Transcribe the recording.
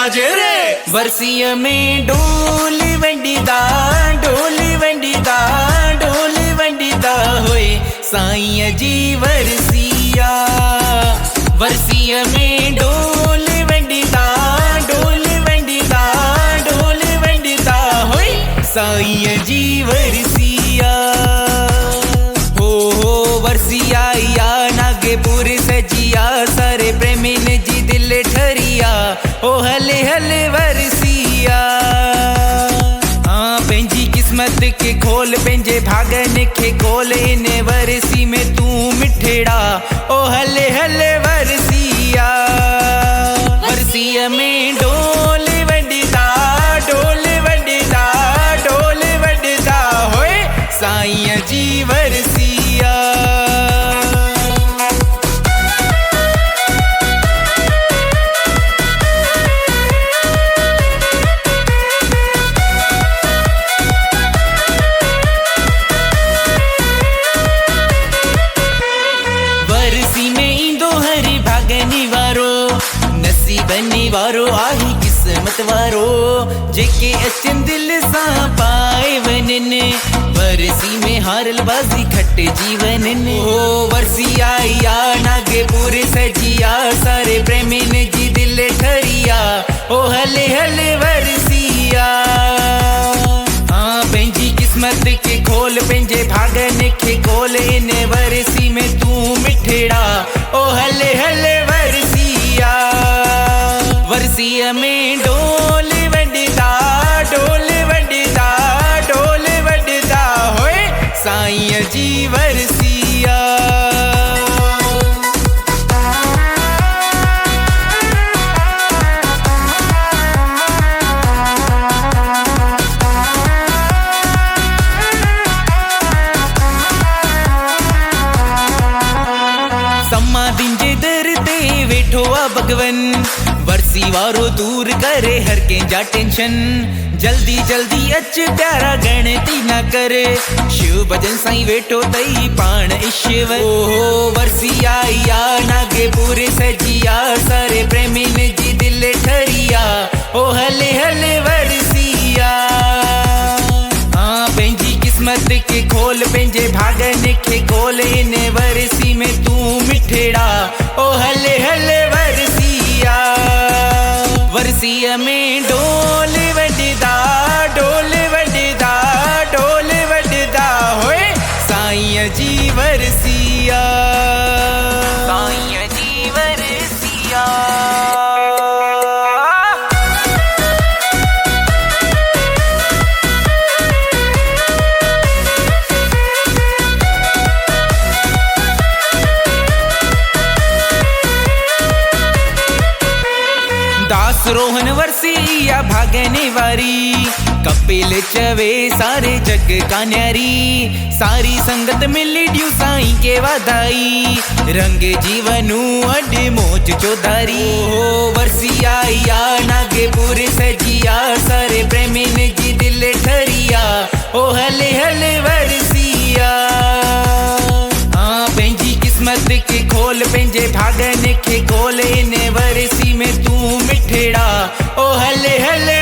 बाजे रे। वर्सीअ में ढोल वंडीदा, ढोल वंडीदा, ढोल वंडीदा होए साईं जी वर्सीअ। वर्सीअ में ढोल वंडीदा, ढोल वंडीदा, ढोल वंडीदा होए साईं जी वर्सीअ। हो वर्सीअ या नागपुर सजिया, सारे प्रेमिन जी दिल ठरिया। ओ हले हले वर्सीअ। हाँ पंहिंजी किस्मत के खोल, पंहिंजे भागन के खोल, इन वर्सी में तू मिठड़ा। ओ हले हले वर्सीअ। वर्सीअ में ढोल वंडीदा, ढोल वंडीदा, ढोल वंडीदा होए साईं जी वर्सीअ। नसीबनी वारो आही किस्मत वारो, जेके अचन दिल सां पाए वनन। वर्सी में हारल बाजी खट जीवनन। हो वर्सीअ या नागपुर सजिया, सारे प्रेमिन जी दिल ठरिया। ओ हले हले वर्सीअ। हाँ पंहिंजी किस्मत के खोल, पंहिंजे भागन के खोल, इन वर्सी में तू मिठड़ा। ओ हले हले वर्सीअ। वर्सीअ में ढोल वंडीदा, ढोल वंडीदा, ढोल वंडीदा होए साईं जी वर्सीअ। समाधिन जे दर ते वेठो आ भगवन, वर्सी वारो दूर करे हर कंहिंजा टेंशन। जल्दी जल्दी अच प्यारा गणती न करे, शिव भजन साईं वेठो तई पाण ईश्वर। ओ वर्सीअ या नागपुर सजिया, सारे प्रेमिन जी दिल ठरिया। ओ हले हले वर्सीअ। हाँ पंहिंजी किस्मत के खोल, पंहिंजे भागन के खोल, इन वर्सी में तू मिठड़ा। ओ हले हले वर्सीअ। वर्सीअ में ढोल वंडीदा, ढोल वंडीदा, ढोल वंडीदा होए साईं जी वर्सीअ। साईं जी वर्सीअ। दास रोहन वर्सीअ भागने वारी, कपिल चवे सारे जग का न्यारी। सारी संगत मिली ड्यू साईं के वाधाई, रंगे जीवनू अड मोज चौधारी। हो वर्सीअ या नागपुर सजिया, सारे प्रेमिन जी दिल ठरिया। ओ हले हले वर्सीअ। हाँ पंहिंजी किस्मत के खोल, पंहिंजे भागन के खोल, इन वर्सी में तू मिठड़ा। ओ हले हले